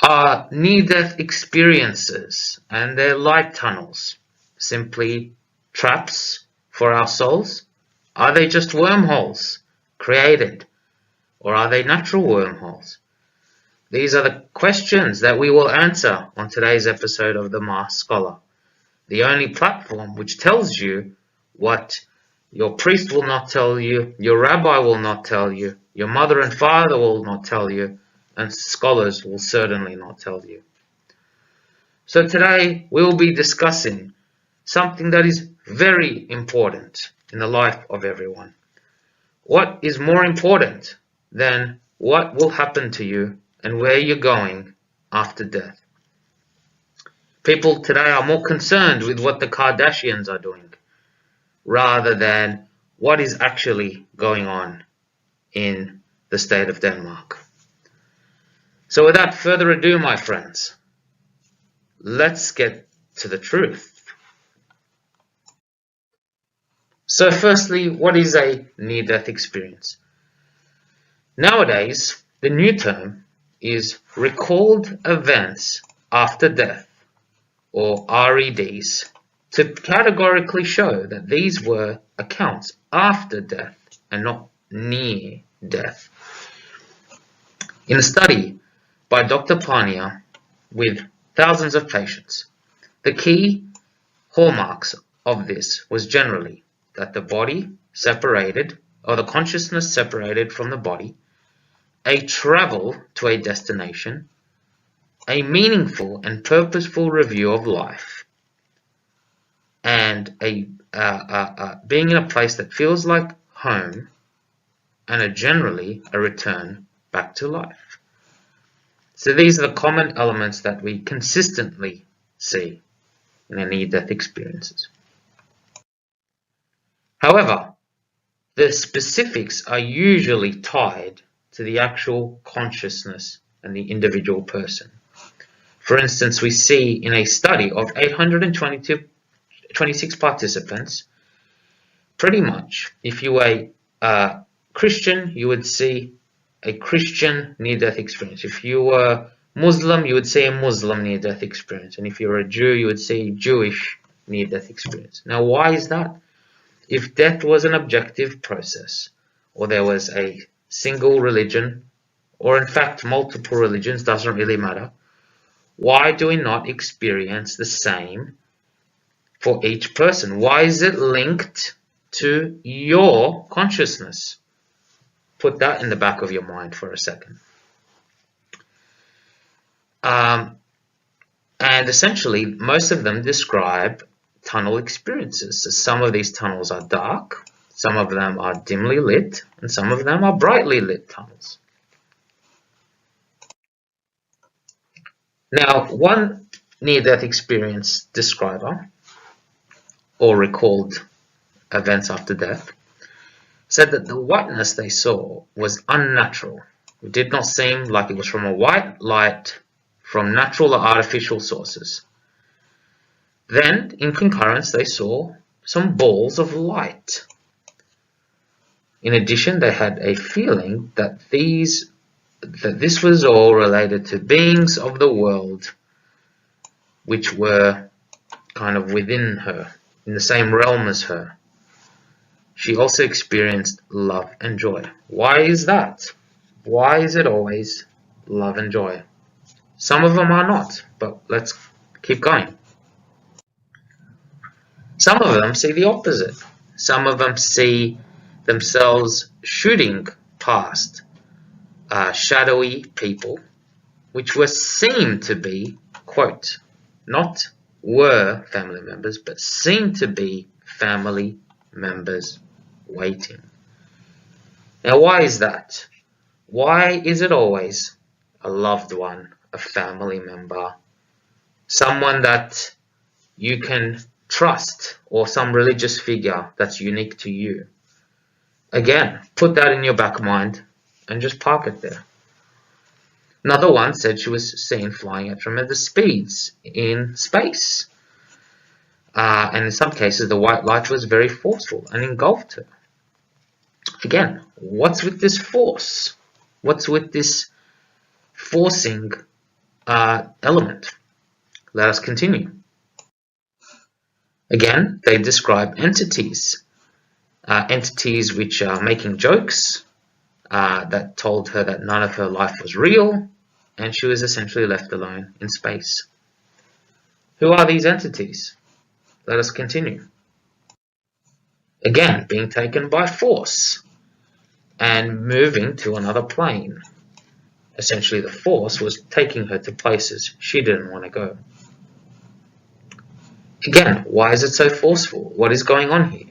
Are near-death experiences and their light tunnels simply traps for our souls? Are they just wormholes created, or are they natural wormholes? These are the questions that we will answer on today's episode of The Masked Scholar, the only platform which tells you what your priest will not tell you, your rabbi will not tell you, your mother and father will not tell you, and scholars will certainly not tell you. So today we will be discussing something that is very important in the life of everyone. What is more important than what will happen to you and where you're going after death? People today are more concerned with what the Kardashians are doing rather than what is actually going on in the state of Denmark. So without further ado, my friends, let's get to the truth. So firstly, what is a near-death experience? Nowadays, the new term is recalled events after death, or REDs, to categorically show that these were accounts after death and not near death. In a study by Dr. Pania with thousands of patients, the key hallmarks of this was generally that the body separated, or the consciousness separated from the body, a travel to a destination, a meaningful and purposeful review of life, and being in a place that feels like home, and generally a return back to life. So these are the common elements that we consistently see in our near-death experiences. However, the specifics are usually tied to the actual consciousness and the individual person. For instance, we see in a study of 826 participants, pretty much, if you were a Christian, you would see a Christian near-death experience. If you were Muslim, you would see a Muslim near-death experience. And if you were a Jew, you would see a Jewish near-death experience. Now, why is that? If death was an objective process, or there was a single religion, or in fact multiple religions, doesn't really matter, why do we not experience the same for each person? Why is it linked to your consciousness? Put that in the back of your mind for a second. And essentially, most of them describe tunnel experiences. So some of these tunnels are dark, some of them are dimly lit, and some of them are brightly lit tunnels. Now, one near-death experience describer, or recalled events after death, said that the whiteness they saw was unnatural. It did not seem like it was from a white light from natural or artificial sources. Then, in concurrence, they saw some balls of light. In addition, they had a feeling that this was all related to beings of the world which were kind of within her, in the same realm as her. She also experienced love and joy. Why is that? Why is it always love and joy? Some of them are not, but let's keep going. Some of them see the opposite. Some of them see themselves shooting past shadowy people, which were seen to be, quote, not were family members, but seemed to be family members waiting. Now, why is that? Why is it always a loved one, a family member, someone that you can trust, or some religious figure that's unique to you? Again, put that in your back mind and just park it there. Another one said she was seen flying at tremendous speeds in space. And in some cases, the white light was very forceful and engulfed her. Again, what's with this force? What's with this forcing element. Let us continue. Again, they describe entities. Entities which are making jokes that told her that none of her life was real, and she was essentially left alone in space. Who are these entities? Let us continue. Again, being taken by force and moving to another plane. Essentially, the force was taking her to places she didn't want to go. Again, why is it so forceful? What is going on here?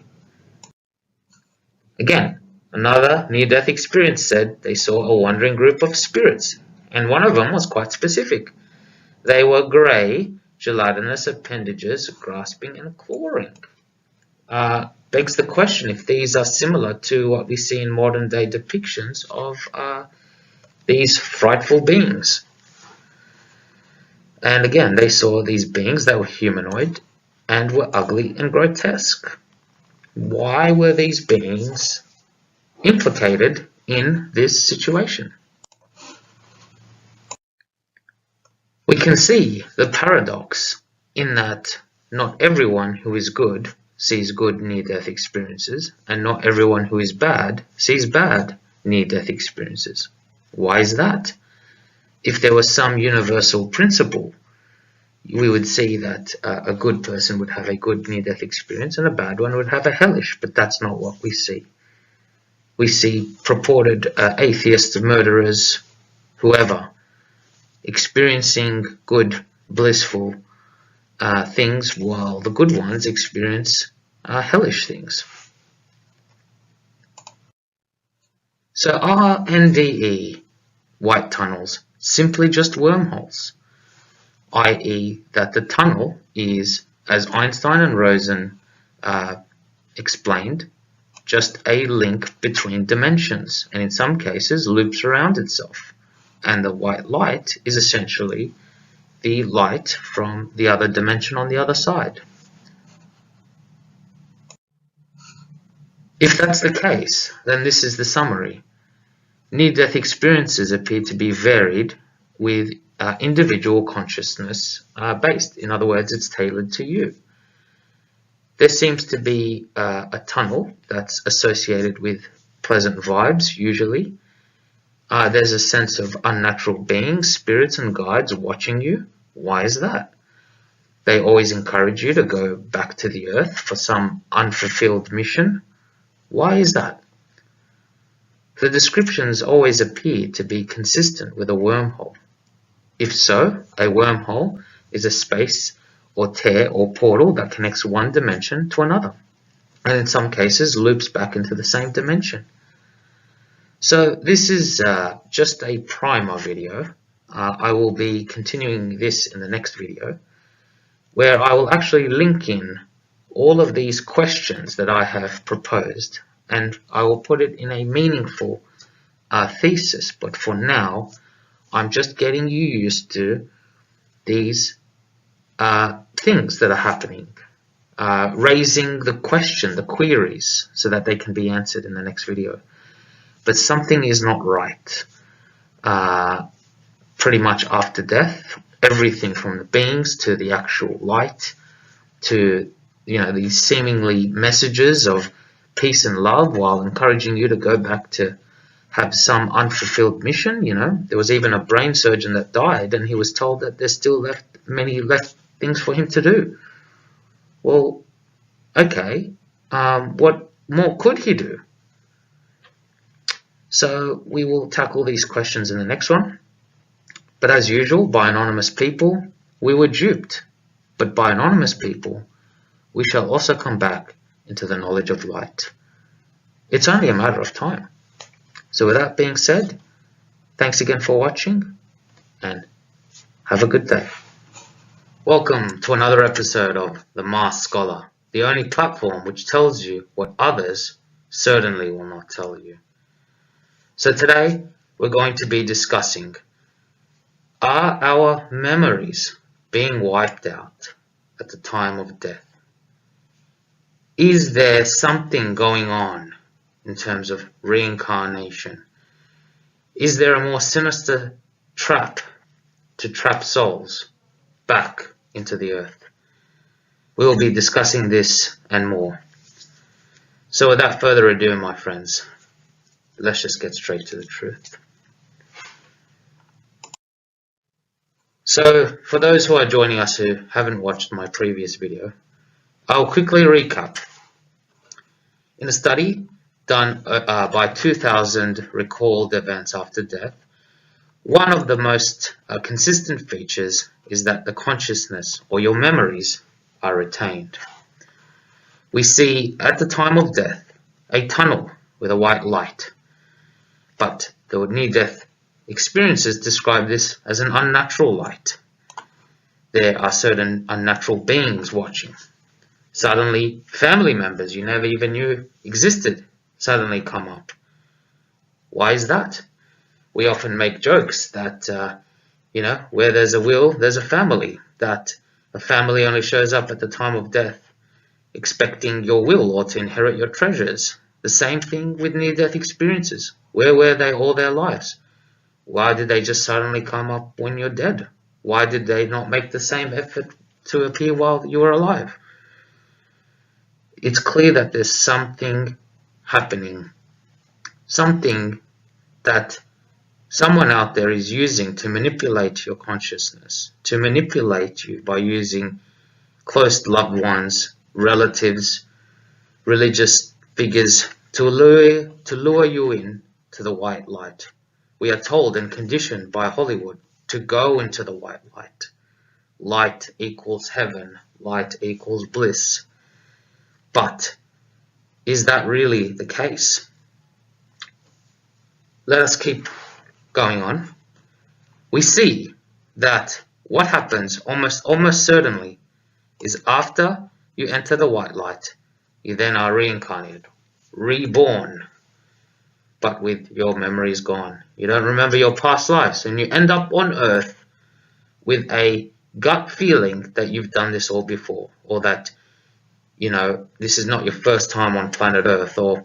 Again, another near-death experience said they saw a wandering group of spirits, and one of them was quite specific. They were grey, gelatinous appendages grasping and clawing. Begs the question if these are similar to what we see in modern-day depictions of these frightful beings. And again, they saw these beings that were humanoid and were ugly and grotesque. Why were these beings implicated in this situation? We can see the paradox in that not everyone who is good sees good near-death experiences, and not everyone who is bad sees bad near-death experiences. Why is that? If there was some universal principle, we would see that a good person would have a good near-death experience and a bad one would have a hellish, but that's not what we see. We see purported atheists, murderers, whoever, experiencing good, blissful things, while the good ones experience hellish things. So are NDE, white tunnels, simply just wormholes? I.e. that the tunnel is, as Einstein and Rosen explained, just a link between dimensions, and in some cases loops around itself. And the white light is essentially the light from the other dimension on the other side. If that's the case, then this is the summary. Near-death experiences appear to be varied with individual consciousness based. In other words, it's tailored to you. There seems to be a tunnel that's associated with pleasant vibes, usually. There's a sense of unnatural beings, spirits and guides watching you. Why is that? They always encourage you to go back to the earth for some unfulfilled mission. Why is that? The descriptions always appear to be consistent with a wormhole. If so, a wormhole is a space or tear or portal that connects one dimension to another, and in some cases loops back into the same dimension. So this is just a primer video. I will be continuing this in the next video, where I will actually link in all of these questions that I have proposed, and I will put it in a meaningful thesis. But for now, I'm just getting you used to these things that are happening, raising the question, the queries, so that they can be answered in the next video. But something is not right. Pretty much after death, everything from the beings to the actual light to these seemingly messages of peace and love, while encouraging you to go back to have some unfulfilled mission. There was even a brain surgeon that died, and he was told that there's still many things for him to do. Well, okay, what more could he do? So we will tackle these questions in the next one. But as usual, by anonymous people, we were duped. But by anonymous people, we shall also come back into the knowledge of light. It's only a matter of time. So with that being said, thanks again for watching, and have a good day. Welcome to another episode of The Masked Scholar, the only platform which tells you what others certainly will not tell you. So today, we're going to be discussing, are our memories being wiped out at the time of death? Is there something going on in terms of reincarnation? Is there a more sinister trap to trap souls back into the earth. We will be discussing this and more. So without further ado, my friends, let's just get straight to the truth. So for those who are joining us who haven't watched my previous video, I'll quickly recap. In a study done by 2,000 recalled events after death, one of the most consistent features is that the consciousness or your memories are retained. We see at the time of death a tunnel with a white light, but the near-death experiences describe this as an unnatural light. There are certain unnatural beings watching. Suddenly, family members you never even knew existed suddenly come up. Why is that? We often make jokes that, where there's a will, there's a family. That a family only shows up at the time of death expecting your will or to inherit your treasures. The same thing with near-death experiences. Where were they all their lives? Why did they just suddenly come up when you're dead? Why did they not make the same effort to appear while you were alive? It's clear that there's something happening, something that someone out there is using to manipulate your consciousness, to manipulate you by using close loved ones, relatives, religious figures to lure you in to the white light. We are told and conditioned by Hollywood to go into the white light. Light equals heaven, light equals bliss. But is that really the case? Let us keep going on. We see that what happens almost certainly is after you enter the white light, you then are reincarnated, reborn, but with your memories gone. You don't remember your past lives, and you end up on earth with a gut feeling that you've done this all before, or that this is not your first time on planet Earth, or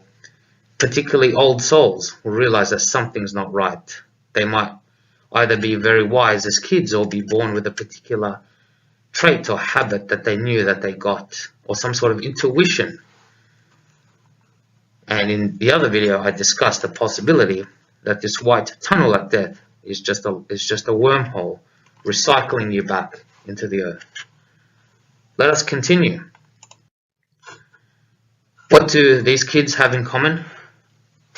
particularly old souls will realize that something's not right. They might either be very wise as kids or be born with a particular trait or habit that they knew that they got, or some sort of intuition. And in the other video, I discussed the possibility that this white tunnel at death is just a wormhole, recycling you back into the earth. Let us continue. What do these kids have in common?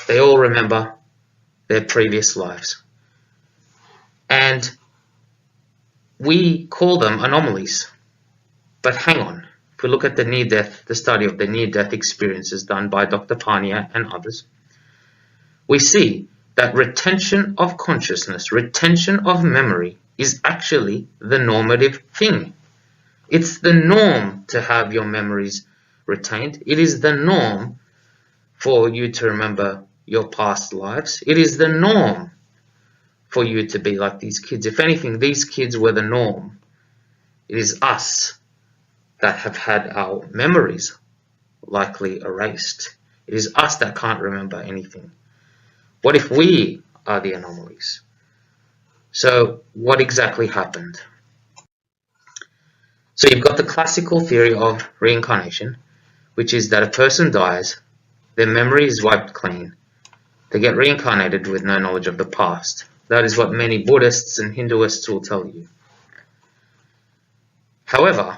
They all remember their previous lives. And we call them anomalies. But hang on. If we look at the study of the near-death experiences done by Dr. Pania and others, we see that retention of consciousness, retention of memory is actually the normative thing. It's the norm to have your memories retained. It is the norm for you to remember your past lives. It is the norm for you to be like these kids. If anything, these kids were the norm. It is us that have had our memories likely erased. It is us that can't remember anything. What if we are the anomalies? So what exactly happened? So you've got the classical theory of reincarnation, which is that a person dies, their memory is wiped clean, they get reincarnated with no knowledge of the past. That is what many Buddhists and Hinduists will tell you. However,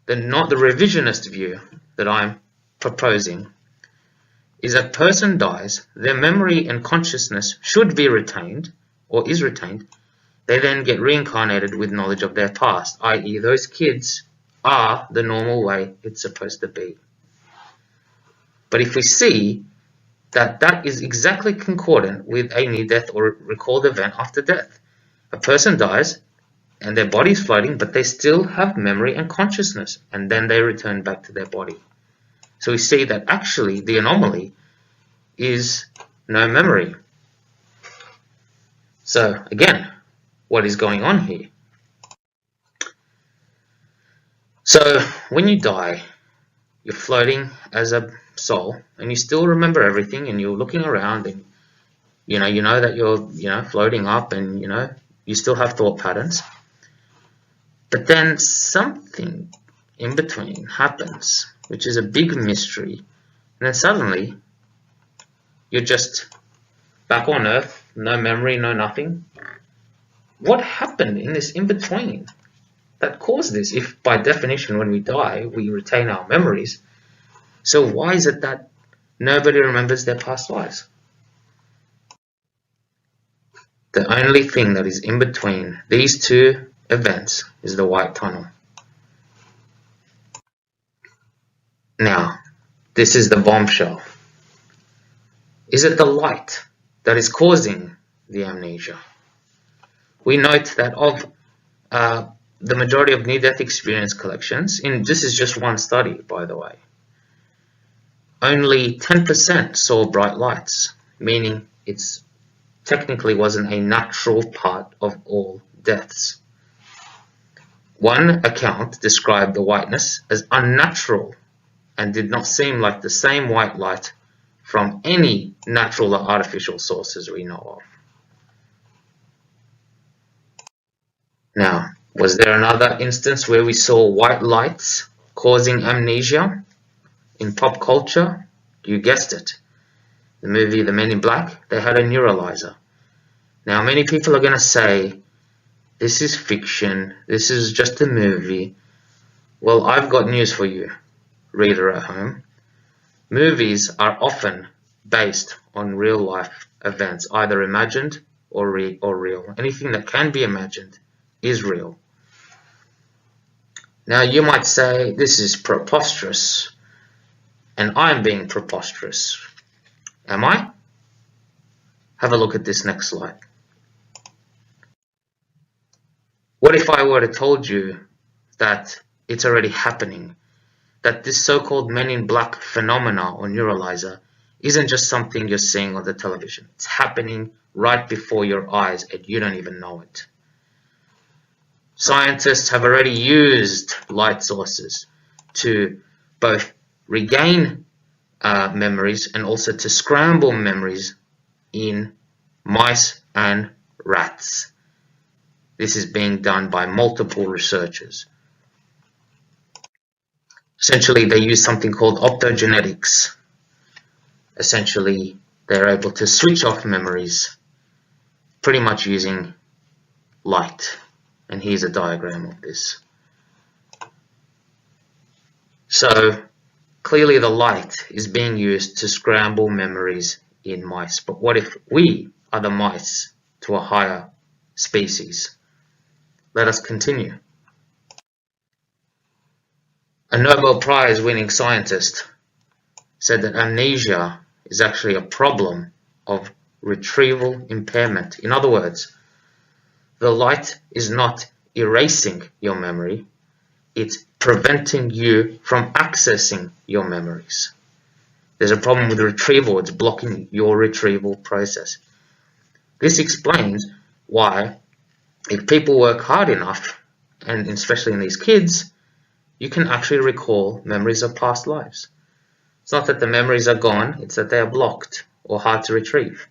the revisionist view that I'm proposing is that a person dies, their memory and consciousness should be retained, or is retained, they then get reincarnated with knowledge of their past, i.e. those kids are the normal way it's supposed to be. But if we see that that is exactly concordant with a near-death or recalled event after death, a person dies and their body is floating, but they still have memory and consciousness, and then they return back to their body. So we see that actually the anomaly is no memory. So again, what is going on here? So when you die, you're floating as a soul, and you still remember everything, and you're looking around, and you know that you're floating up, and you still have thought patterns. But then something in between happens, which is a big mystery, and then suddenly you're just back on Earth, no memory, no nothing. What happened in this in between that caused this? If by definition when we die we retain our memories, so why is it that nobody remembers their past lives? The only thing that is in between these two events is the white tunnel. Now, this is the bombshell. Is it the light that is causing the amnesia? We note that of the majority of near-death experience collections, this is just one study, by the way, only 10% saw bright lights, meaning it's technically wasn't a natural part of all deaths. One account described the whiteness as unnatural and did not seem like the same white light from any natural or artificial sources we know of. Now, was there another instance where we saw white lights causing amnesia in pop culture? You guessed it. The movie The Men in Black, they had a neuralizer. Now, many people are going to say, this is fiction, this is just a movie. Well, I've got news for you, reader at home. Movies are often based on real life events, either imagined or real. Anything that can be imagined is real. Now, you might say, this is preposterous, and I'm being preposterous. Am I? Have a look at this next slide. What if I were to told you that it's already happening, that this so-called Men in Black phenomena or neuralizer isn't just something you're seeing on the television. It's happening right before your eyes and you don't even know it. Scientists have already used light sources to both regain memories and also to scramble memories in mice and rats. This is being done by multiple researchers. Essentially, they use something called optogenetics. Essentially, they're able to switch off memories pretty much using light. And here's a diagram of this. So, clearly the light is being used to scramble memories in mice. But what if we are the mice to a higher species? Let us continue. A Nobel Prize winning scientist said that amnesia is actually a problem of retrieval impairment. In other words, the light is not erasing your memory, it's preventing you from accessing your memories. There's a problem with retrieval, it's blocking your retrieval process. This explains why, if people work hard enough, and especially in these kids, you can actually recall memories of past lives. It's not that the memories are gone, it's that they are blocked or hard to retrieve.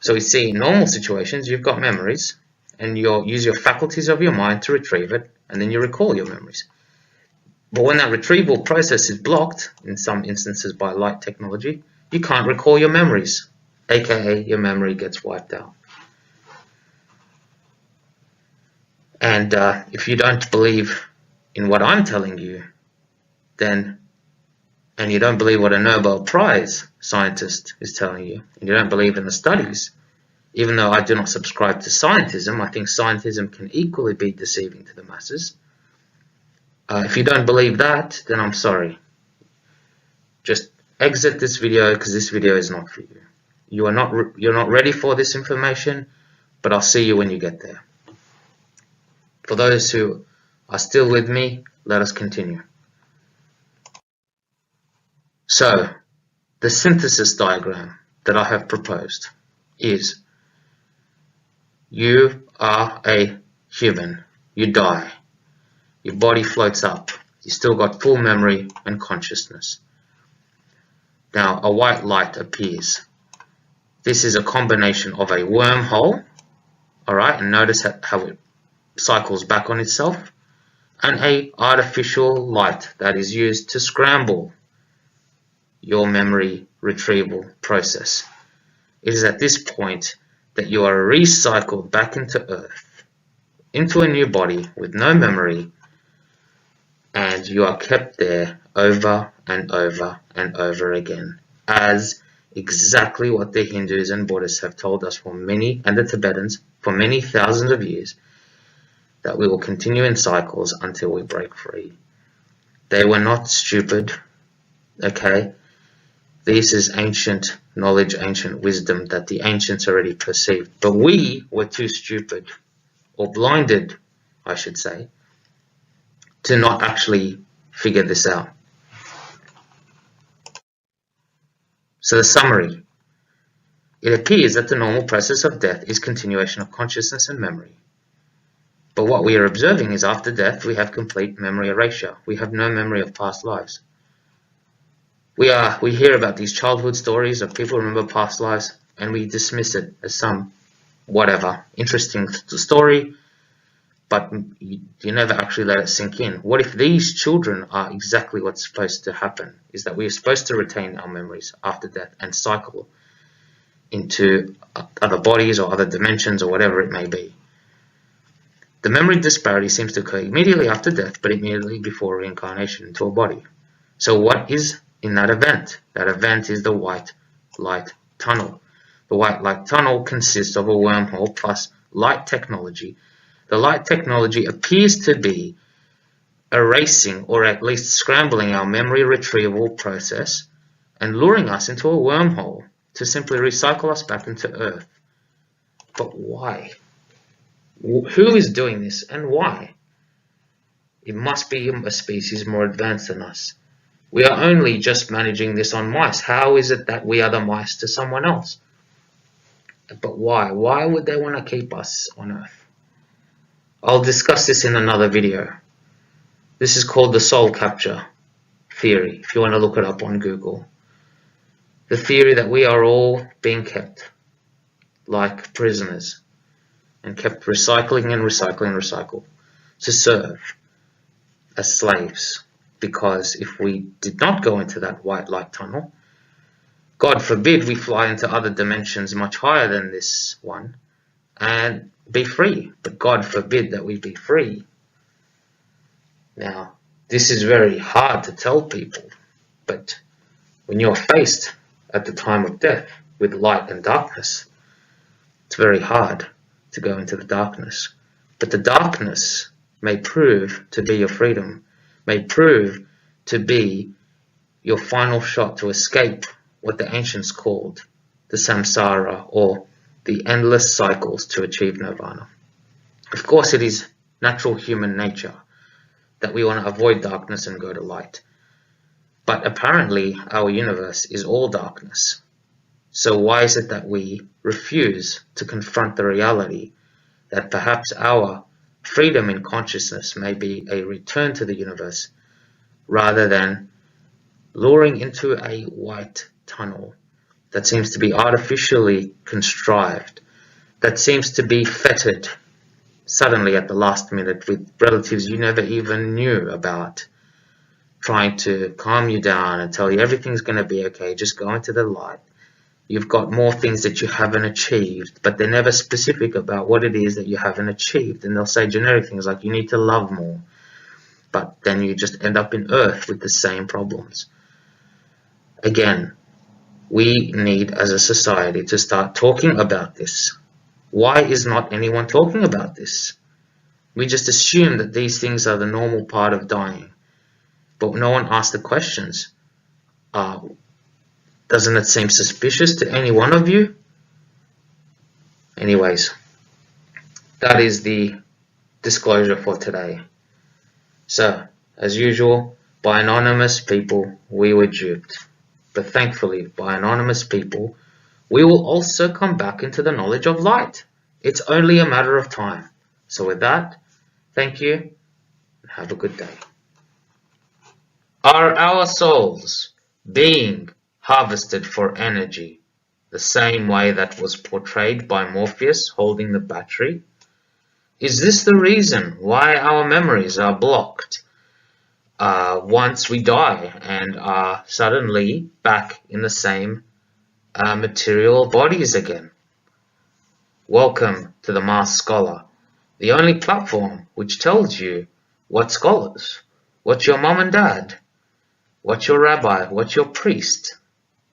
So we see in normal situations, you've got memories, and you'll use your faculties of your mind to retrieve it, and then you recall your memories. But when that retrieval process is blocked, in some instances by light technology, you can't recall your memories, aka your memory gets wiped out. And if you don't believe in what I'm telling you, then, and you don't believe what a Nobel Prize scientist is telling you, and you don't believe in the studies, even though I do not subscribe to scientism, I think scientism can equally be deceiving to the masses. If you don't believe that, then I'm sorry. Just exit this video because this video is not for you. You're not ready for this information, but I'll see you when you get there. For those who are still with me, let us continue. So, the synthesis diagram that I have proposed is: you are a human, you die, your body floats up, you still got full memory and consciousness. Now a white light appears. This is a combination of a wormhole, alright, and notice how it cycles back on itself, and a artificial light that is used to scramble your memory retrieval process. It is at this point that you are recycled back into Earth, into a new body with no memory, and you are kept there over and over and over again, as exactly what the Hindus and Buddhists have told us for many, and the Tibetans for many thousands of years, that we will continue in cycles until we break free. They were not stupid, okay? This is ancient knowledge, ancient wisdom that the ancients already perceived. But we were too stupid, or blinded, I should say, to not actually figure this out. So the summary. It appears that the normal process of death is continuation of consciousness and memory. But what we are observing is after death we have complete memory erasure. We have no memory of past lives. We hear about these childhood stories of people remember past lives, and we dismiss it as some whatever interesting story, but you never actually let it sink in. What if these children are exactly what's supposed to happen? Is that we are supposed to retain our memories after death and cycle into other bodies or other dimensions or whatever it may be. The memory disparity seems to occur immediately after death, but immediately before reincarnation into a body. So what is in that event? That event is the white light tunnel. The white light tunnel consists of a wormhole plus light technology. The light technology appears to be erasing or at least scrambling our memory retrieval process and luring us into a wormhole to simply recycle us back into Earth. But why? Who is doing this and why? It must be a species more advanced than us. We are only just managing this on mice. How is it that we are the mice to someone else? But why? Why would they want to keep us on Earth? I'll discuss this in another video. This is called the soul capture theory, if you want to look it up on Google. The theory that we are all being kept like prisoners and kept recycling and recycling and recycled to serve as slaves. Because if we did not go into that white light tunnel, God forbid we fly into other dimensions much higher than this one and be free. But God forbid that we be free. Now, this is very hard to tell people, but when you're faced at the time of death with light and darkness, it's very hard to go into the darkness. But the darkness may prove to be your freedom, may prove to be your final shot to escape what the ancients called the samsara, or the endless cycles to achieve nirvana. Of course, it is natural human nature that we want to avoid darkness and go to light. But apparently our universe is all darkness. So why is it that we refuse to confront the reality that perhaps our freedom in consciousness may be a return to the universe, rather than luring into a white tunnel that seems to be artificially contrived, that seems to be fettered suddenly at the last minute with relatives you never even knew about, trying to calm you down and tell you everything's going to be okay, just go into the light. You've got more things that you haven't achieved, but they're never specific about what it is that you haven't achieved. And they'll say generic things like you need to love more, but then you just end up in Earth with the same problems. Again, we need as a society to start talking about this. Why is not anyone talking about this? We just assume that these things are the normal part of dying, but no one asks the questions. Doesn't it seem suspicious to any one of you? Anyways, that is the disclosure for today. So, as usual, by anonymous people, we were duped. But thankfully, by anonymous people, we will also come back into the knowledge of light. It's only a matter of time. So with that, thank you, and have a good day. Are our souls being harvested for energy the same way that was portrayed by Morpheus holding the battery? Is this the reason why our memories are blocked once we die and are suddenly back in the same material bodies again? Welcome to the Masked Scholar, the only platform which tells you what scholars, what your mom and dad, what your rabbi, what your priest,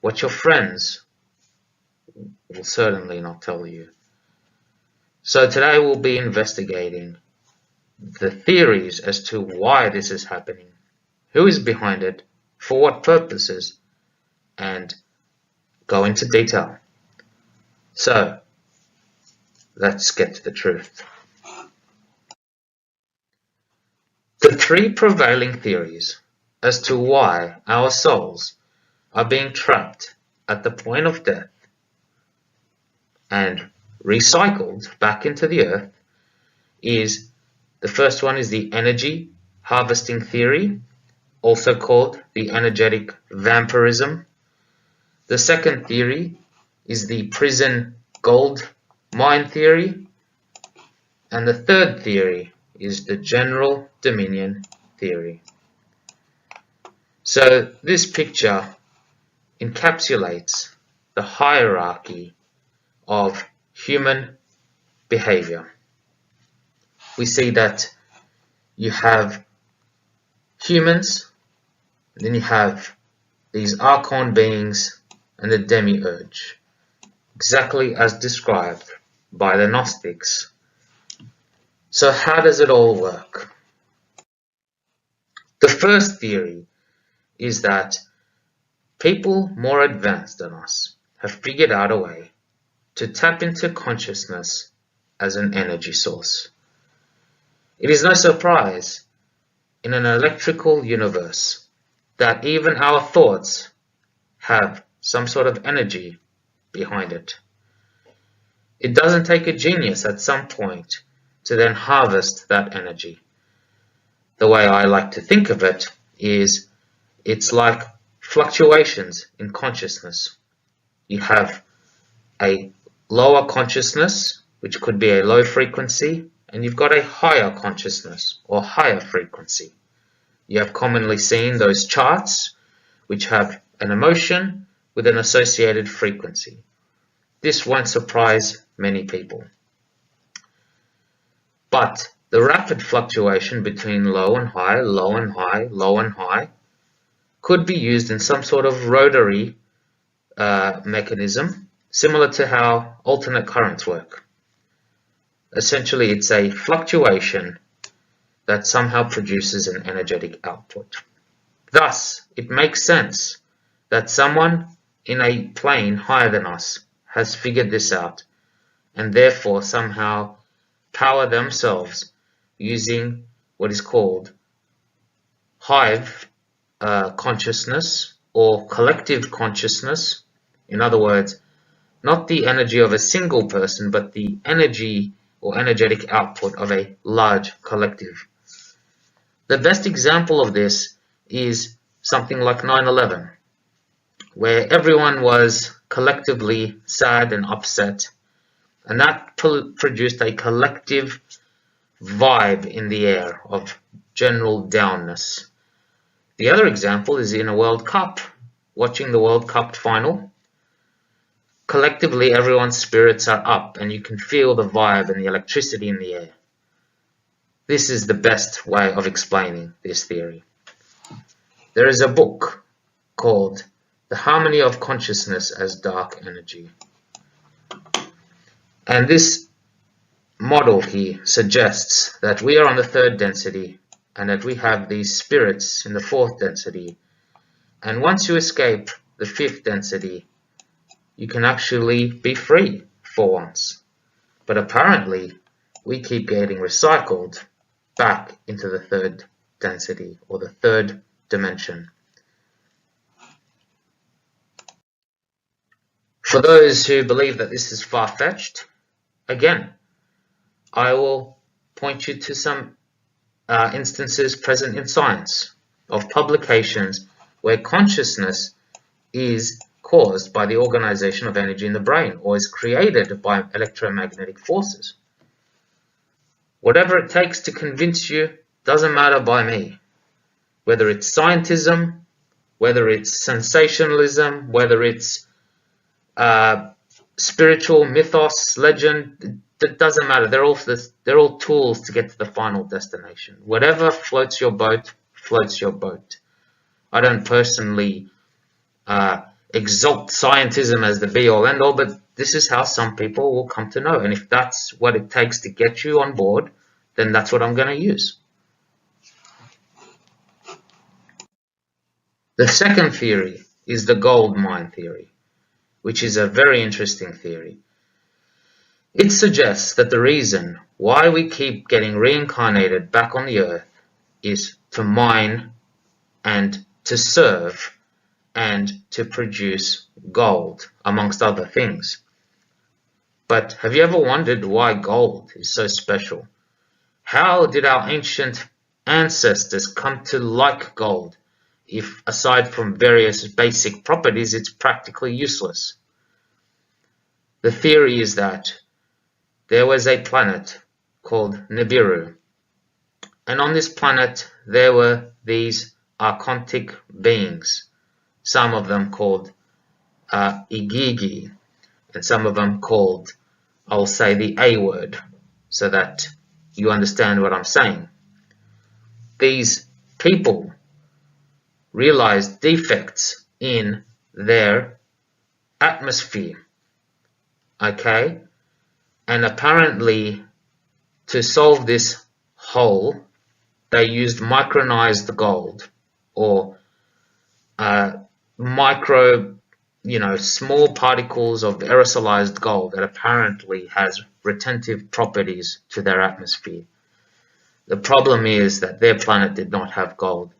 what your friends will certainly not tell you. So today we'll be investigating the theories as to why this is happening, who is behind it, for what purposes, and go into detail. So let's get to the truth. The three prevailing theories as to why our souls are being trapped at the point of death and recycled back into the earth is, the first one is the energy harvesting theory, also called the energetic vampirism. The second theory is the prison gold mine theory. And the third theory is the general dominion theory. So this picture encapsulates the hierarchy of human behavior. We see that you have humans, then you have these archon beings and the demiurge, exactly as described by the Gnostics. So how does it all work? The first theory is that people more advanced than us have figured out a way to tap into consciousness as an energy source. It is no surprise in an electrical universe that even our thoughts have some sort of energy behind it. It doesn't take a genius at some point to then harvest that energy. The way I like to think of it is it's like fluctuations in consciousness. You have a lower consciousness, which could be a low frequency, and you've got a higher consciousness or higher frequency. You have commonly seen those charts which have an emotion with an associated frequency. This won't surprise many people. But the rapid fluctuation between low and high, low and high, low and high could be used in some sort of rotary mechanism, similar to how alternate currents work. Essentially, it's a fluctuation that somehow produces an energetic output. Thus, it makes sense that someone in a plane higher than us has figured this out and therefore somehow power themselves using what is called hive consciousness or collective consciousness. In other words, not the energy of a single person, but the energy or energetic output of a large collective. The best example of this is something like 9/11, where everyone was collectively sad and upset, and that produced a collective vibe in the air of general downness. The other example is in a World Cup, watching the World Cup final. Collectively, everyone's spirits are up and you can feel the vibe and the electricity in the air. This is the best way of explaining this theory. There is a book called The Harmony of Consciousness as Dark Energy. And this model here suggests that we are on the third density and that we have these spirits in the fourth density. And once you escape the fifth density, you can actually be free for once. But apparently, we keep getting recycled back into the third density or the third dimension. For those who believe that this is far-fetched, again, I will point you to some instances present in science of publications where consciousness is caused by the organization of energy in the brain or is created by electromagnetic forces. Whatever it takes to convince you doesn't matter by me. Whether it's scientism, whether it's sensationalism, whether it's spiritual mythos, legend, it doesn't matter. They're all tools to get to the final destination. Whatever floats your boat, floats your boat. I don't personally exalt scientism as the be-all, end-all, but this is how some people will come to know. And if that's what it takes to get you on board, then that's what I'm going to use. The second theory is the gold mine theory, which is a very interesting theory. It suggests that the reason why we keep getting reincarnated back on the earth is to mine and to serve and to produce gold, amongst other things. But have you ever wondered why gold is so special? How did our ancient ancestors come to like gold if, aside from various basic properties, it's practically useless? The theory is that there was a planet called Nibiru, and on this planet there were these archontic beings, some of them called Igigi, and some of them called, I'll say the A word, so that you understand what I'm saying. These people realized defects in their atmosphere, okay? And apparently, to solve this hole, they used micronized gold, or small particles of aerosolized gold that apparently has retentive properties to their atmosphere. The problem is that their planet did not have gold.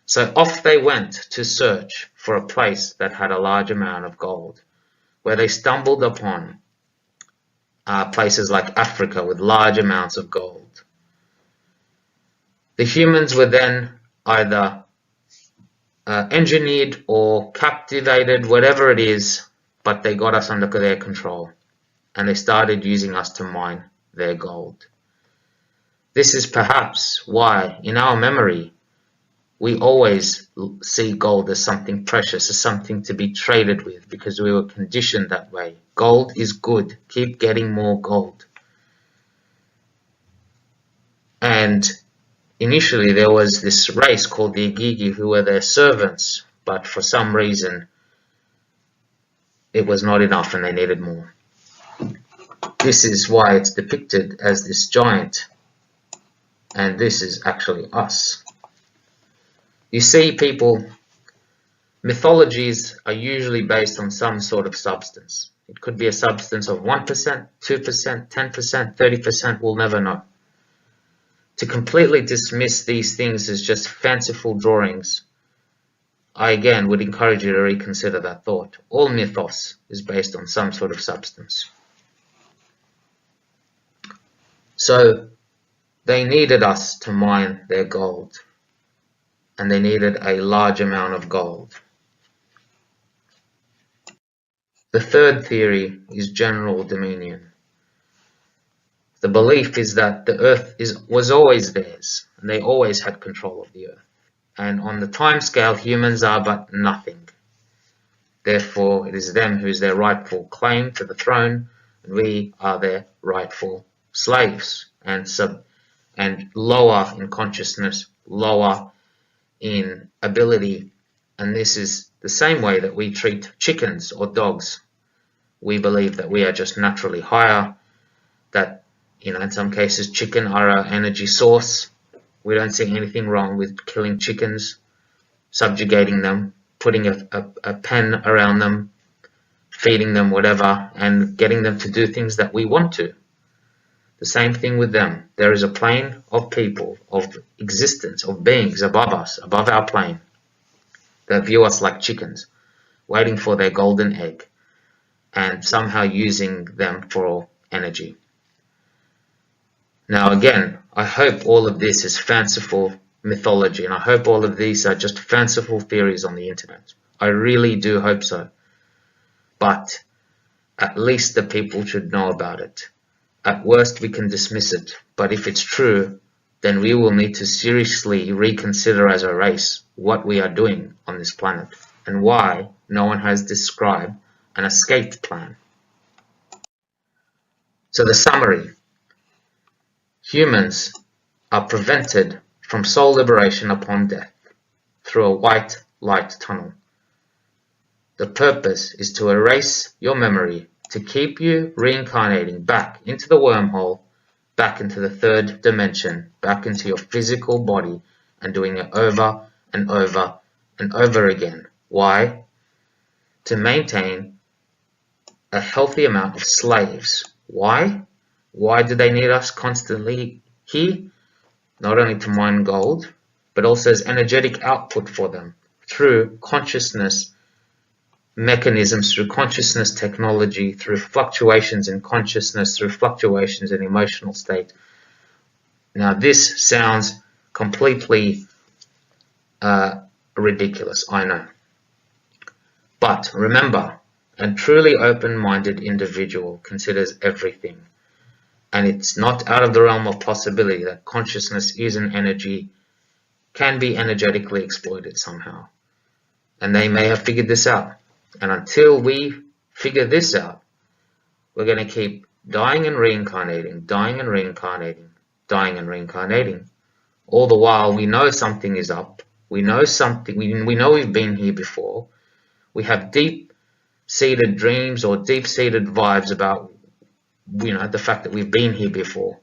So off they went to search for a place that had a large amount of gold, where they stumbled upon places like Africa with large amounts of gold. The humans were then either engineered or captivated, whatever it is, but they got us under their control, and they started using us to mine their gold. This is perhaps why, in our memory, we always see gold as something precious, as something to be traded with, because we were conditioned that way. Gold is good. Keep getting more gold. And initially there was this race called the Igigi who were their servants, but for some reason it was not enough and they needed more. This is why it's depicted as this giant, and this is actually us. You see, people, mythologies are usually based on some sort of substance. It could be a substance of 1%, 2%, 10%, 30%, we'll never know. To completely dismiss these things as just fanciful drawings, I again would encourage you to reconsider that thought. All mythos is based on some sort of substance. So they needed us to mine their gold, and they needed a large amount of gold. The third theory is general dominion. The belief is that the earth was always theirs, and they always had control of the earth. And on the time scale, humans are but nothing. Therefore, it is them who is their rightful claim to the throne, and we are their rightful slaves, and lower in consciousness, lower in ability. And this is the same way that we treat chickens or dogs. We believe that we are just naturally higher, that in some cases chicken are our energy source. We don't see anything wrong with killing chickens, subjugating them, putting a pen around them, feeding them whatever, and getting them to do things that we want to. The same thing with them. There is a plane of people, of existence, of beings above us, above our plane, that view us like chickens, waiting for their golden egg, and somehow using them for energy. Now again, I hope all of this is fanciful mythology, and I hope all of these are just fanciful theories on the internet. I really do hope so. But at least the people should know about it. At worst, we can dismiss it, but if it's true, then we will need to seriously reconsider as a race what we are doing on this planet and why no one has described an escape plan. So the summary: humans are prevented from soul liberation upon death through a white light tunnel. The purpose is to erase your memory, to keep you reincarnating back into the wormhole, back into the third dimension, back into your physical body, and doing it over and over and over again. Why? To maintain a healthy amount of slaves. Why? Why do they need us constantly here? Not only to mine gold, but also as energetic output for them through consciousness mechanisms, through consciousness technology, through fluctuations in consciousness, through fluctuations in emotional state. Now this sounds completely ridiculous, I know. But remember, a truly open-minded individual considers everything. And it's not out of the realm of possibility that consciousness is an energy, can be energetically exploited somehow. And they may have figured this out. And until we figure this out, we're going to keep dying and reincarnating, dying and reincarnating, dying and reincarnating. All the while we know something is up. We know something. We know we've been here before. We have deep-seated dreams or deep-seated vibes about, the fact that we've been here before.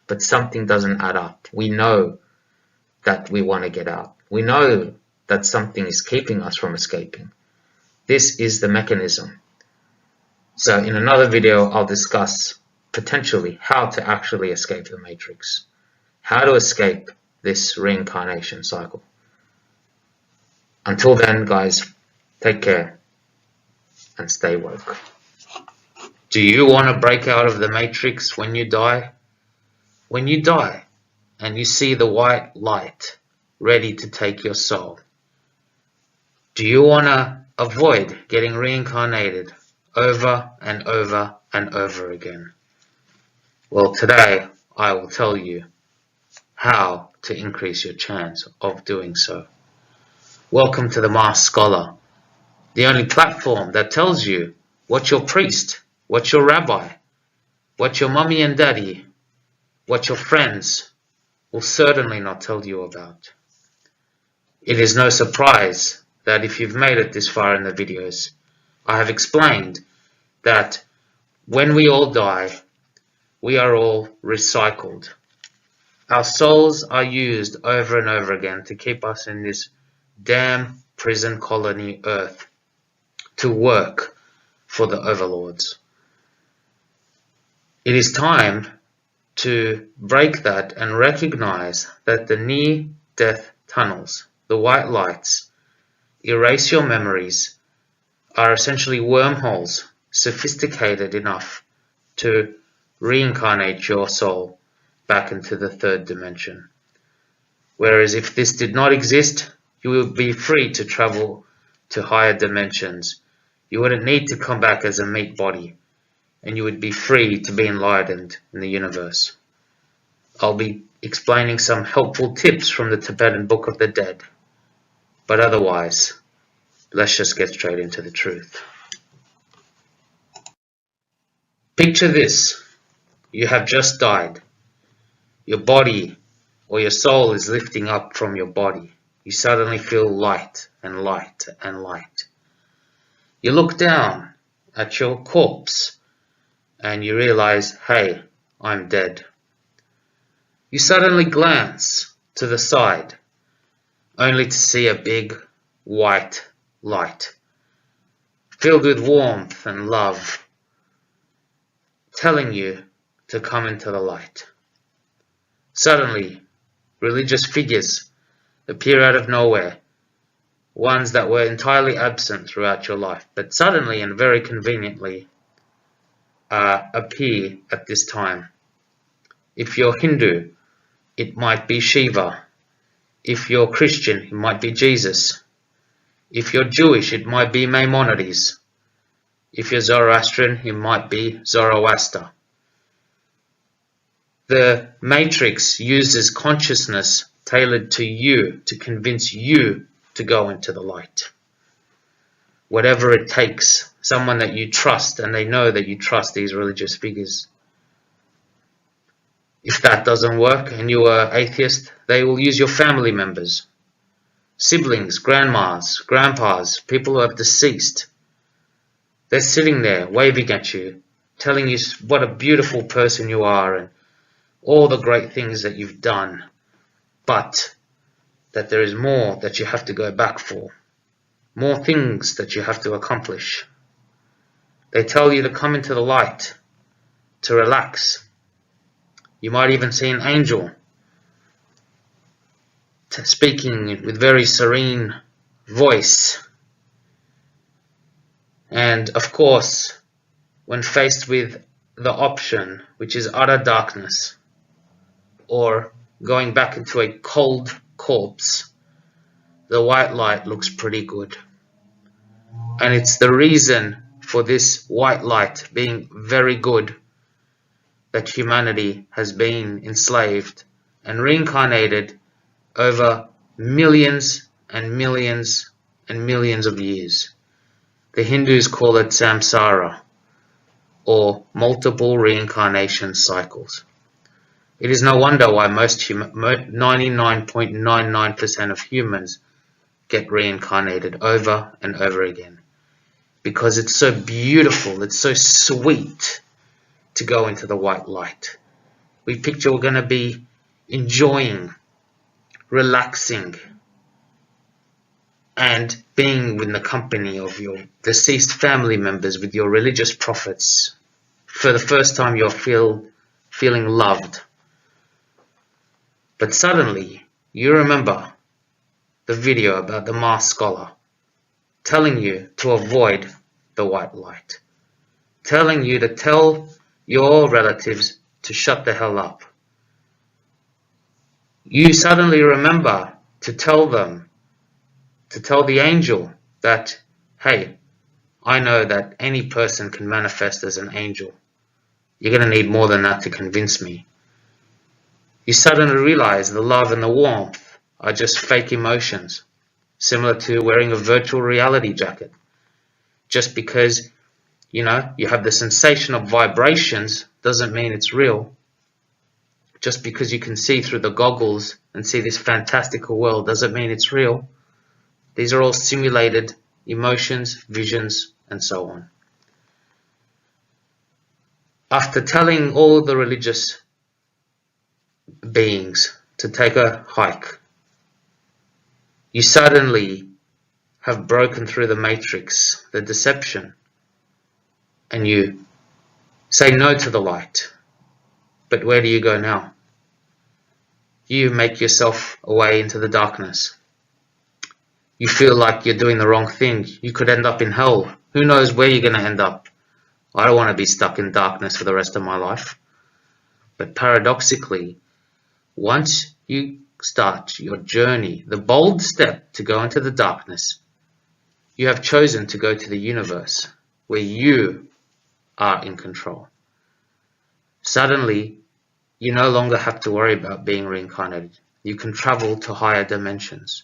But something doesn't add up. We know that we want to get out. We know that something is keeping us from escaping. This is the mechanism. So in another video, I'll discuss potentially how to actually escape the matrix, how to escape this reincarnation cycle. Until then, guys, take care and stay woke. Do you want to break out of the matrix when you die? When you die and you see the white light ready to take your soul, do you want to avoid getting reincarnated over and over and over again? Well, today I will tell you how to increase your chance of doing so. Welcome to the Masked Scholar, the only platform that tells you what your priest, what your rabbi, what your mummy and daddy, what your friends will certainly not tell you about. It is no surprise that if you've made it this far in the videos, I have explained that when we all die, we are all recycled. Our souls are used over and over again to keep us in this damn prison colony Earth, to work for the overlords. It is time to break that and recognize that the near-death tunnels, the white lights, erase your memories, are essentially wormholes sophisticated enough to reincarnate your soul back into the third dimension. Whereas if this did not exist, you would be free to travel to higher dimensions. You wouldn't need to come back as a meat body, and you would be free to be enlightened in the universe. I'll be explaining some helpful tips from the Tibetan Book of the Dead. But otherwise, let's just get straight into the truth. Picture this. You have just died. Your body or your soul is lifting up from your body. You suddenly feel light and light and light. You look down at your corpse and you realize, hey, I'm dead. You suddenly glance to the side, only to see a big white light, filled with warmth and love, telling you to come into the light. Suddenly, religious figures appear out of nowhere, ones that were entirely absent throughout your life, but suddenly and very conveniently appear at this time. If you're Hindu, it might be Shiva. If you're Christian, it might be Jesus. If you're Jewish, it might be Maimonides. If you're Zoroastrian, it might be Zoroaster. The matrix uses consciousness tailored to you to convince you to go into the light. Whatever it takes, someone that you trust, and they know that you trust these religious figures. If that doesn't work and you are atheist, they will use your family members, siblings, grandmas, grandpas, people who have deceased. They're sitting there waving at you, telling you what a beautiful person you are and all the great things that you've done, but that there is more that you have to go back for, more things that you have to accomplish. They tell you to come into the light, to relax. You might even see an angel speaking with very serene voice. And of course, when faced with the option, which is utter darkness, or going back into a cold corpse, the white light looks pretty good. And it's the reason for this white light being very good that humanity has been enslaved and reincarnated over millions and millions and millions of years. The Hindus call it samsara, or multiple reincarnation cycles. It is no wonder why most 99.99% of humans get reincarnated over and over again. Because it's so beautiful, it's so sweet to go into the white light. We picture we're going to be enjoying, relaxing, and being in the company of your deceased family members, with your religious prophets. For the first time you're feeling loved. But suddenly you remember the video about the Mars scholar telling you to avoid the white light, telling you to tell your relatives to shut the hell up. You suddenly remember to tell them, to tell the angel that, hey, I know that any person can manifest as an angel. You're going to need more than that to convince me. You suddenly realize the love and the warmth are just fake emotions, similar to wearing a virtual reality jacket. Just because, you have the sensation of vibrations doesn't mean it's real. Just because you can see through the goggles and see this fantastical world doesn't mean it's real. These are all simulated emotions, visions, and so on. After telling all the religious beings to take a hike, you suddenly have broken through the matrix, the deception, and you say no to the light. But where do you go now? You make yourself away into the darkness. You feel like you're doing the wrong thing. You could end up in hell. Who knows where you're going to end up? I don't want to be stuck in darkness for the rest of my life. But paradoxically, once you start your journey, the bold step to go into the darkness, you have chosen to go to the universe where you are in control. Suddenly, you no longer have to worry about being reincarnated. You can travel to higher dimensions.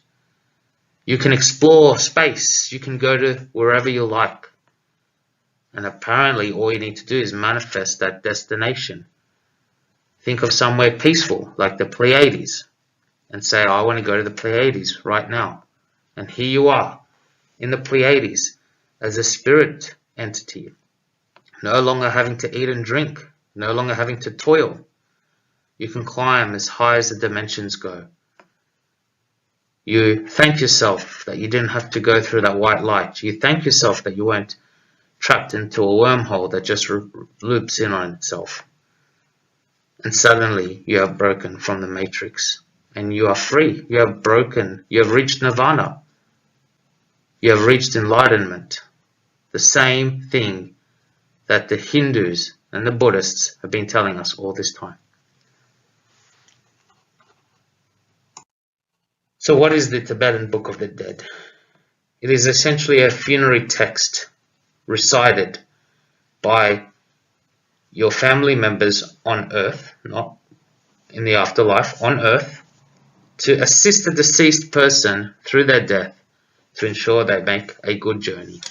You can explore space. You can go to wherever you like. And apparently all you need to do is manifest that destination. Think of somewhere peaceful, like the Pleiades, and say, I want to go to the Pleiades right now. And here you are, in the Pleiades, as a spirit entity, no longer having to eat and drink, no longer having to toil. You can climb as high as the dimensions go. You thank yourself that you didn't have to go through that white light. You thank yourself that you weren't trapped into a wormhole that just loops in on itself. And suddenly you have broken from the matrix and you are free. You have broken. You have reached nirvana. You have reached enlightenment. The same thing that the Hindus and the Buddhists have been telling us all this time. So what is the Tibetan Book of the Dead? It is essentially a funerary text recited by your family members on earth, not in the afterlife on earth to assist the deceased person through their death to ensure they make a good journey.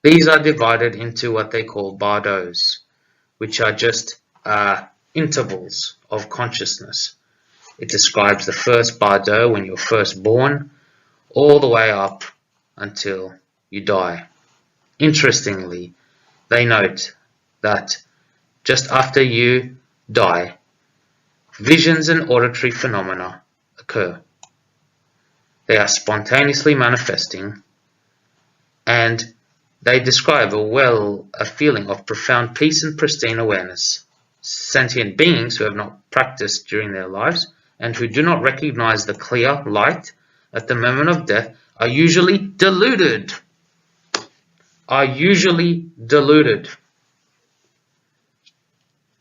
These are divided into what they call bardos, which are just intervals of consciousness. It describes the first bardo when you're first born, all the way up until you die. Interestingly, they note that just after you die, visions and auditory phenomena occur. They are spontaneously manifesting, and they describe a feeling of profound peace and pristine awareness. Sentient beings who have not practiced during their lives and who do not recognize the clear light at the moment of death are usually deluded.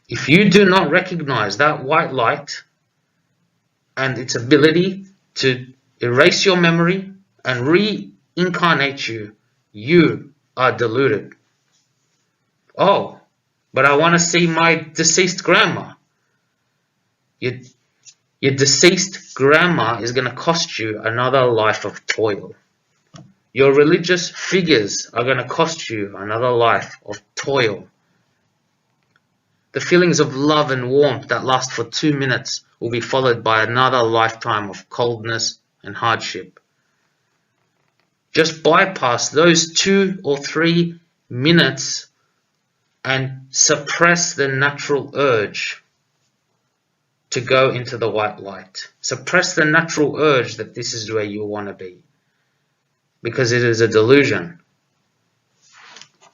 If you do not recognize that white light and its ability to erase your memory and reincarnate you, you are deluded. Oh, but I want to see my deceased grandma. Your deceased grandma is going to cost you another life of toil. Your religious figures are going to cost you another life of toil. The feelings of love and warmth that last for 2 minutes will be followed by another lifetime of coldness and hardship. Just bypass those 2 or 3 minutes and suppress the natural urge to go into the white light. Suppress the natural urge that this is where you want to be. Because it is a delusion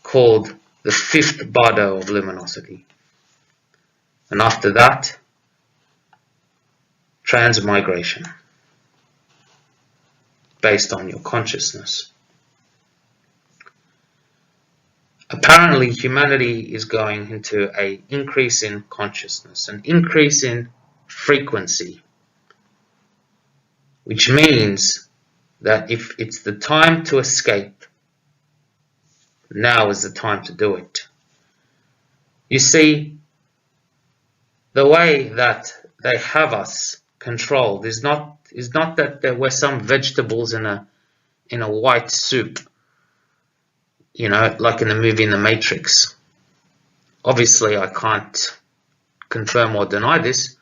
called the 5th bardo of luminosity. And after that, transmigration based on your consciousness. Apparently, humanity is going into an increase in consciousness, an increase in frequency, which means that if it's the time to escape, now is the time to do it. You see, the way that they have us controlled is not that we're some vegetables in a white soup, like in the movie in the Matrix. Obviously, I can't confirm or deny this,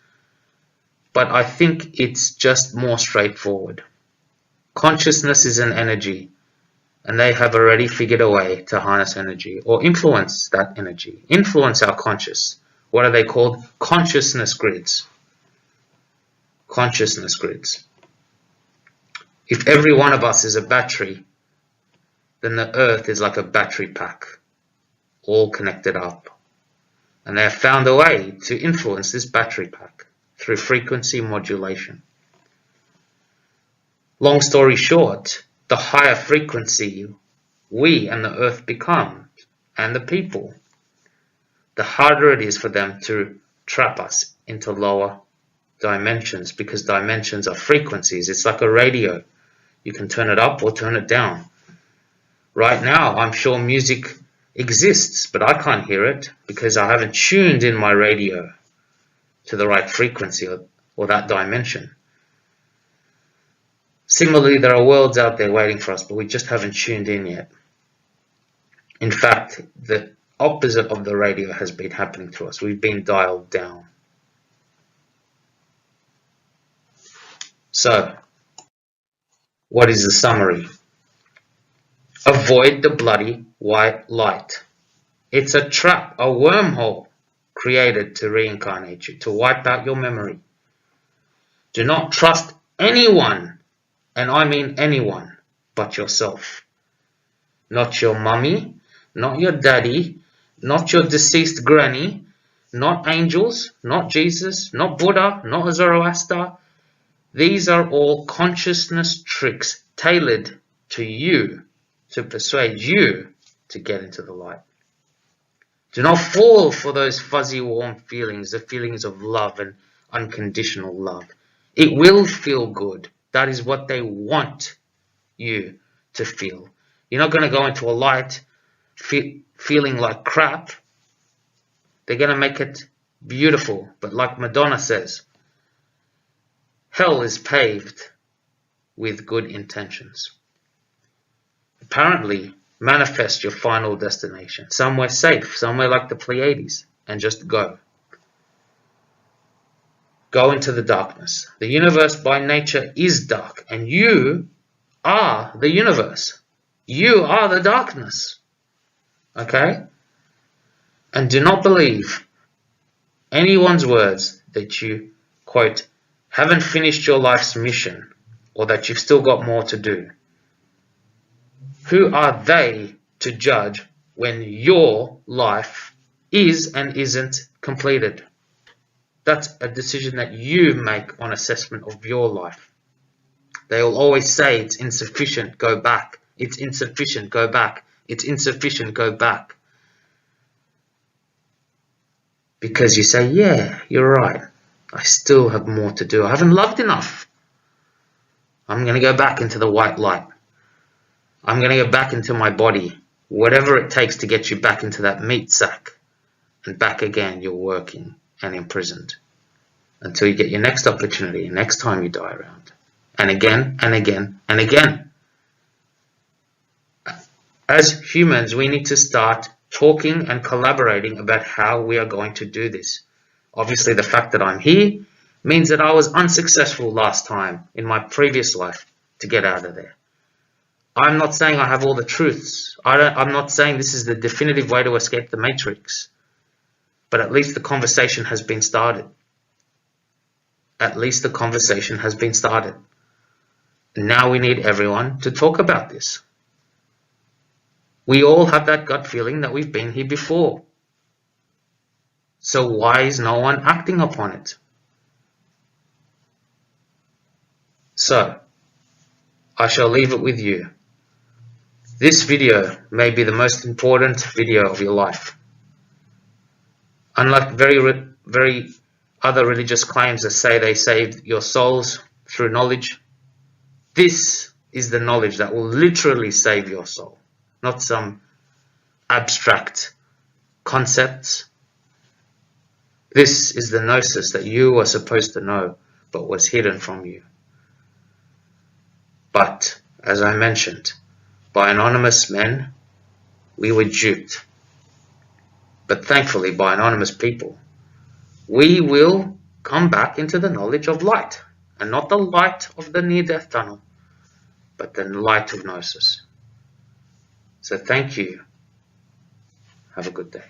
but I think it's just more straightforward. Consciousness is an energy, and they have already figured a way to harness energy or influence that energy, influence our conscious. What are they called? Consciousness grids. Consciousness grids. If every one of us is a battery, then the earth is like a battery pack, all connected up. And they have found a way to influence this battery pack through frequency modulation. Long story short, the higher frequency we and the earth become, and the people, the harder it is for them to trap us into lower dimensions, because dimensions are frequencies. It's like a radio. You can turn it up or turn it down. Right now, I'm sure music exists, but I can't hear it because I haven't tuned in my radio to the right frequency or that dimension. Similarly, there are worlds out there waiting for us, but we just haven't tuned in yet. In fact, the opposite of the radio has been happening to us. We've been dialed down. So, what is the summary? Avoid the bloody white light. It's a trap, a wormhole created to reincarnate you, to wipe out your memory. Do not trust anyone, and I mean anyone, but yourself. Not your mummy, not your daddy, not your deceased granny, not angels, not Jesus, not Buddha, not Zoroaster. These are all consciousness tricks tailored to you, to persuade you to get into the light. Do not fall for those fuzzy, warm feelings, the feelings of love and unconditional love. It will feel good. That is what they want you to feel. You're not going to go into a light feeling like crap. They're going to make it beautiful, but like Madonna says, hell is paved with good intentions. Apparently, manifest your final destination, somewhere safe, somewhere like the Pleiades, and just go. Go into the darkness. The universe by nature is dark, and you are the universe. You are the darkness. Okay? And do not believe anyone's words that you, quote, haven't finished your life's mission, or that you've still got more to do. Who are they to judge when your life is and isn't completed? That's a decision that you make on assessment of your life. They will always say it's insufficient, go back. It's insufficient, go back. It's insufficient, go back. Because you say, yeah, you're right. I still have more to do. I haven't loved enough. I'm going to go back into the white light. I'm going to go back into my body. Whatever it takes to get you back into that meat sack. And back again, you're working and imprisoned. Until you get your next opportunity, next time you die around. And again, and again, and again. As humans, we need to start talking and collaborating about how we are going to do this. Obviously, the fact that I'm here means that I was unsuccessful last time in my previous life to get out of there. I'm not saying I have all the truths. I'm not saying this is the definitive way to escape the matrix. But at least the conversation has been started. At least the conversation has been started. Now we need everyone to talk about this. We all have that gut feeling that we've been here before. So why is no one acting upon it? So, I shall leave it with you. This video may be the most important video of your life. Unlike very other religious claims that say they saved your souls through knowledge, this is the knowledge that will literally save your soul, not some abstract concepts. This is the gnosis that you were supposed to know, but was hidden from you. But, as I mentioned, by anonymous men, we were duped. But thankfully, by anonymous people, we will come back into the knowledge of light, and not the light of the near-death tunnel, but the light of gnosis. So thank you. Have a good day.